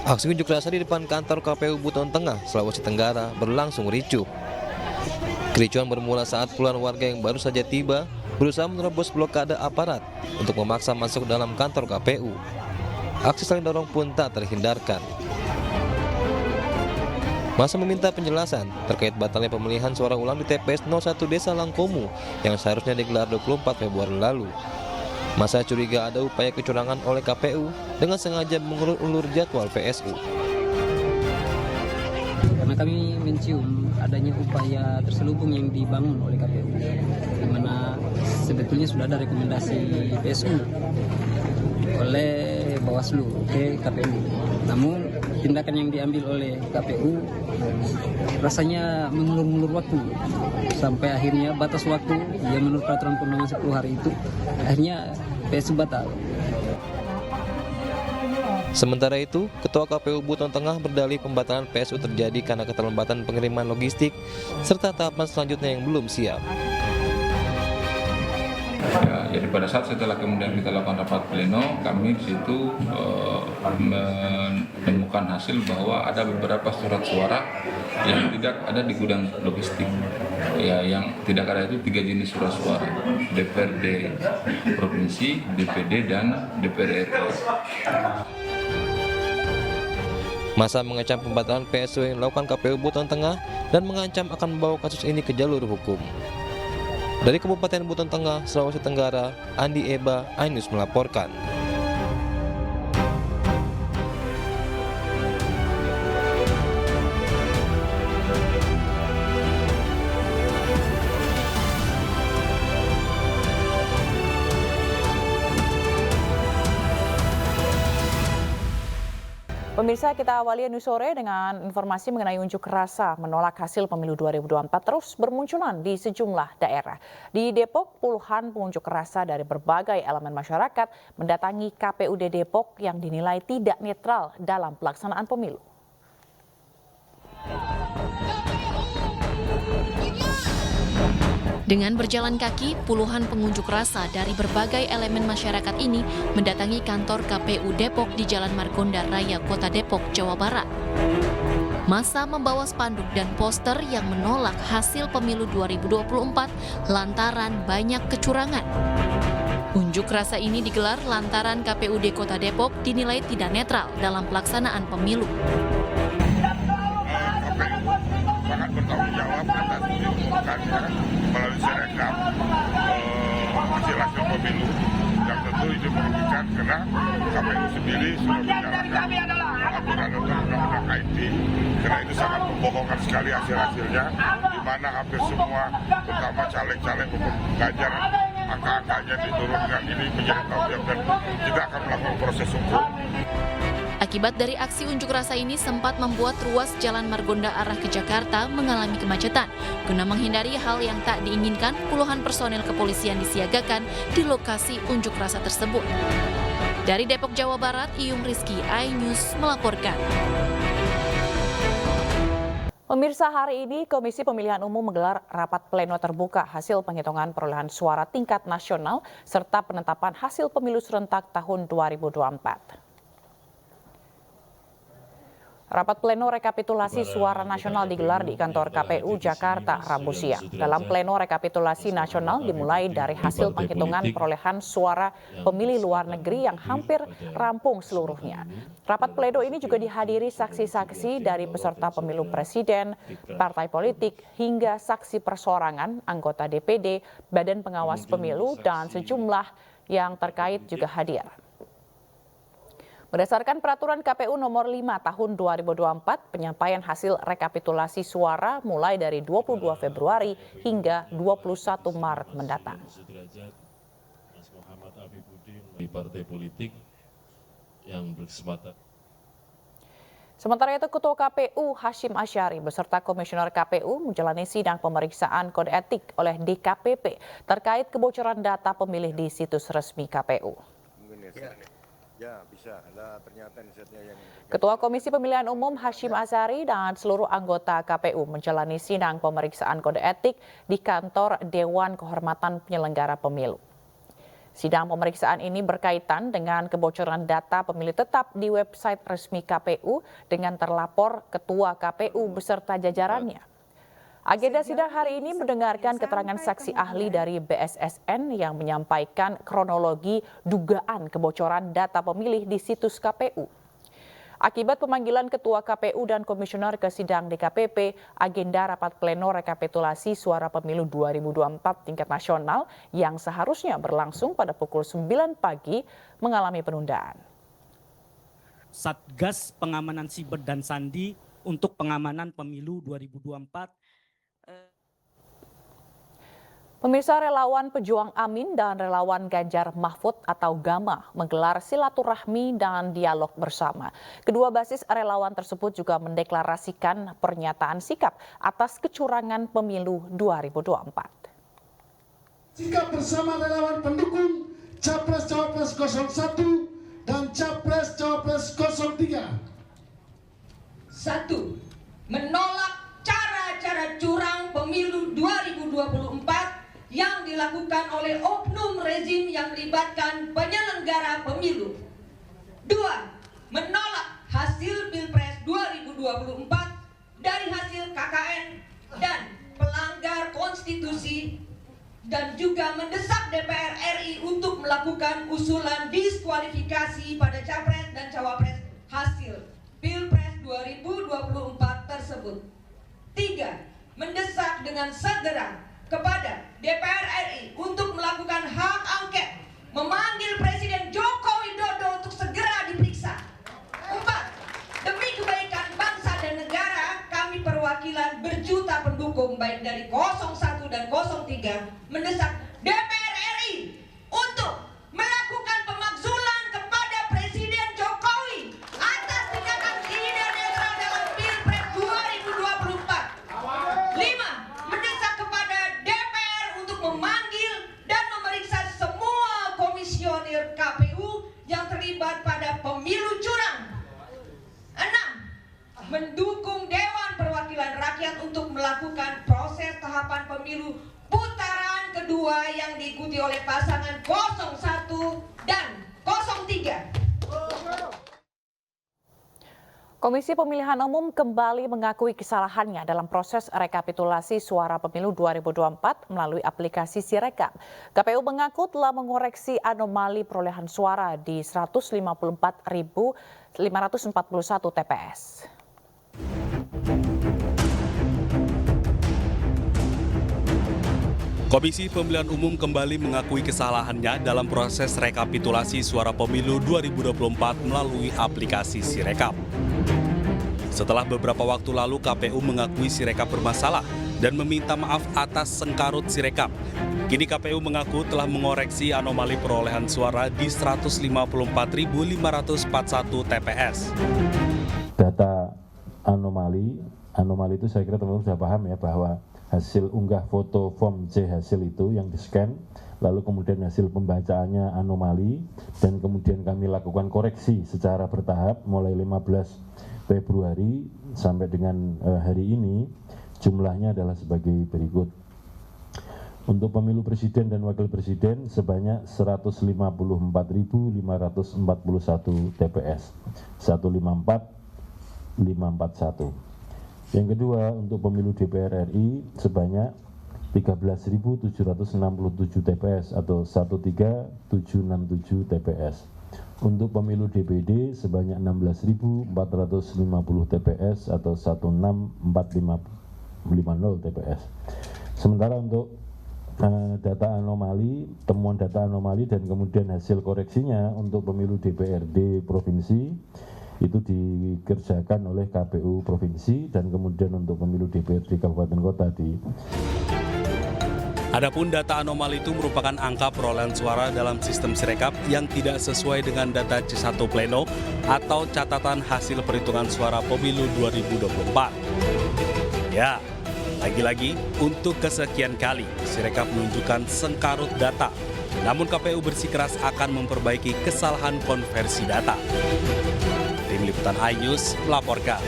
Aksi unjuk rasa di depan kantor KPU Buton Tengah, Sulawesi Tenggara berlangsung ricuh. Kericuan bermula saat puluhan warga yang baru saja tiba berusaha menerobos blokade aparat untuk memaksa masuk dalam kantor KPU. Aksi saling dorong pun tak terhindarkan. Masa meminta penjelasan terkait batalnya pemilihan suara ulang di TPS 01 Desa Langkomu yang seharusnya digelar 24 Februari lalu. Masa curiga ada upaya kecurangan oleh KPU dengan sengaja mengulur-ulur jadwal PSU. Karena kami mencium adanya upaya terselubung yang dibangun oleh KPU, di mana sebetulnya sudah ada rekomendasi PSU oleh Bawaslu ke KPU. Namun tindakan yang diambil oleh KPU rasanya mengulur-ulur waktu sampai akhirnya batas waktu yang menurut peraturan perundangan 10 hari itu akhirnya PSU batal. Sementara itu, Ketua KPU Buton Tengah berdalih pembatalan PSU terjadi karena keterlambatan pengiriman logistik serta tahapan selanjutnya yang belum siap. Ya, jadi pada saat setelah kemudian kita lakukan rapat pleno, kami di situ menemukan hasil bahwa ada beberapa surat suara yang tidak ada di gudang logistik. Ya, yang tidak ada itu 3 jenis surat suara: DPRD provinsi, DPD, dan DPR RI. Masa mengecam pembatalan PSU yang dilakukan KPU Buton Tengah dan mengancam akan membawa kasus ini ke jalur hukum. Dari Kabupaten Buton Tengah, Sulawesi Tenggara, Andi Eba, iNews melaporkan. Pemirsa, kita awali News Sore dengan informasi mengenai unjuk rasa menolak hasil pemilu 2024 terus bermunculan di sejumlah daerah. Di Depok, puluhan pengunjuk rasa dari berbagai elemen masyarakat mendatangi KPUD Depok yang dinilai tidak netral dalam pelaksanaan pemilu. Dengan berjalan kaki, puluhan pengunjuk rasa dari berbagai elemen masyarakat ini mendatangi kantor KPU Depok di Jalan Margonda Raya, Kota Depok, Jawa Barat. Massa membawa spanduk dan poster yang menolak hasil pemilu 2024 lantaran banyak kecurangan. Unjuk rasa ini digelar lantaran KPUD Kota Depok dinilai tidak netral dalam pelaksanaan pemilu. Sangat bertanggung jawab atas diumumkannya melalui Sirekap hasil pemilu yang tentu ini merugikan karena KPU sendiri sudah menjalankan aturan undang-undang IT, karena itu sangat membohongkan sekali hasilnya, di mana hampir semua terutama caleg-caleg maupun Ganjar angka-angkanya diturunkan. Ini menjadi tanggung jawab dan kita akan melakukan proses hukum. Akibat dari aksi unjuk rasa ini sempat membuat ruas Jalan Margonda arah ke Jakarta mengalami kemacetan. Guna menghindari hal yang tak diinginkan, puluhan personel kepolisian disiagakan di lokasi unjuk rasa tersebut. Dari Depok, Jawa Barat, Iyung Rizky, iNews melaporkan. Pemirsa, hari ini Komisi Pemilihan Umum menggelar rapat pleno terbuka hasil penghitungan perolehan suara tingkat nasional serta penetapan hasil pemilu serentak tahun 2024. Rapat pleno rekapitulasi suara nasional digelar di kantor KPU Jakarta Rabu siang. Dalam pleno rekapitulasi nasional dimulai dari hasil penghitungan perolehan suara pemilih luar negeri yang hampir rampung seluruhnya. Rapat pleno ini juga dihadiri saksi-saksi dari peserta pemilu presiden, partai politik, hingga saksi persorangan, anggota DPD, Badan Pengawas Pemilu, dan sejumlah yang terkait juga hadir. Berdasarkan peraturan KPU nomor 5 tahun 2024, penyampaian hasil rekapitulasi suara mulai dari 22 Februari hingga 21 Maret mendatang. Di partai politik yang berkesempatan. Sementara itu, Ketua KPU Hashim Asyari beserta Komisioner KPU menjalani sidang pemeriksaan kode etik oleh DKPP terkait kebocoran data pemilih di situs resmi KPU. Ketua Komisi Pemilihan Umum Hashim Asyari dan seluruh anggota KPU menjalani sidang pemeriksaan kode etik di kantor Dewan Kehormatan Penyelenggara Pemilu. Sidang pemeriksaan ini berkaitan dengan kebocoran data pemilih tetap di website resmi KPU dengan terlapor Ketua KPU beserta jajarannya. Agenda sidang hari ini mendengarkan keterangan saksi ahli dari BSSN yang menyampaikan kronologi dugaan kebocoran data pemilih di situs KPU. Akibat pemanggilan Ketua KPU dan Komisioner ke sidang DKPP, agenda rapat pleno rekapitulasi suara pemilu 2024 tingkat nasional yang seharusnya berlangsung pada pukul 9 pagi mengalami penundaan. Satgas Pengamanan Siber dan Sandi untuk pengamanan pemilu 2024. Pemirsa, relawan Pejuang Amin dan relawan Ganjar Mahfud atau GAMA menggelar silaturahmi dan dialog bersama. Kedua basis relawan tersebut juga mendeklarasikan pernyataan sikap atas kecurangan pemilu 2024. Sikap bersama relawan pendukung Capres-Cawapres 01 dan Capres-Cawapres 03. 1. Menolak cara-cara curang pemilu 2024 yang dilakukan oleh oknum rezim yang melibatkan penyelenggara pemilu. 2. Menolak hasil Pilpres 2024 dari hasil KKN dan pelanggar konstitusi, dan juga mendesak DPR RI untuk melakukan usulan diskualifikasi pada Capres dan Cawapres hasil Pilpres 2024 tersebut. 3. Mendesak dengan segera kepada DPR RI untuk melakukan hak angket, memanggil Presiden Joko Widodo untuk segera diperiksa. 4. Demi kebaikan bangsa dan negara, kami perwakilan berjuta pendukung baik dari 01 dan 03 mendesak DPR RI untuk melakukan pemakzulan kepada Presiden Jokowi atas tindakan tidak netral dalam Pilpres 2024. 5. Mendesak kepada DPR untuk memanggil dan memeriksa semua komisioner KPU yang terlibat pada pemilu curang. 6. Mendukung Dewan Perwakilan Rakyat untuk melakukan proses tahapan pemilu putaran kedua yang diikuti oleh pasangan 01 dan 03. Komisi Pemilihan Umum kembali mengakui kesalahannya dalam proses rekapitulasi suara pemilu 2024 melalui aplikasi Sirekap. KPU mengaku telah mengoreksi anomali perolehan suara di 154.541 TPS. Komisi Pemilihan Umum kembali mengakui kesalahannya dalam proses rekapitulasi suara pemilu 2024 melalui aplikasi Sirekap. Setelah beberapa waktu lalu KPU mengakui Sirekap bermasalah dan meminta maaf atas sengkarut Sirekap. Kini KPU mengaku telah mengoreksi anomali perolehan suara di 154.541 TPS. Data anomali itu saya kira teman-teman sudah paham ya, bahwa hasil unggah foto form C hasil itu yang di-scan, lalu kemudian hasil pembacaannya anomali, dan kemudian kami lakukan koreksi secara bertahap mulai 15 Februari sampai dengan hari ini. Jumlahnya adalah sebagai berikut. Untuk pemilu presiden dan wakil presiden sebanyak 154.541 TPS, 154.541. Yang kedua, untuk pemilu DPR RI sebanyak 13.767 TPS atau 13767 TPS. Untuk pemilu DPD sebanyak 16.450 TPS atau 16450 TPS. Sementara untuk data anomali, temuan data anomali dan kemudian hasil koreksinya untuk pemilu DPRD provinsi itu dikerjakan oleh KPU provinsi, dan kemudian untuk pemilu DPRD kabupaten kota di. Adapun data anomali itu merupakan angka perolehan suara dalam sistem Sirekap yang tidak sesuai dengan data C1 Pleno atau catatan hasil perhitungan suara pemilu 2024. Ya, lagi-lagi untuk kesekian kali Sirekap menunjukkan sengkarut data. Namun KPU bersikeras akan memperbaiki kesalahan konversi data. Tim Liputan iNews melaporkan.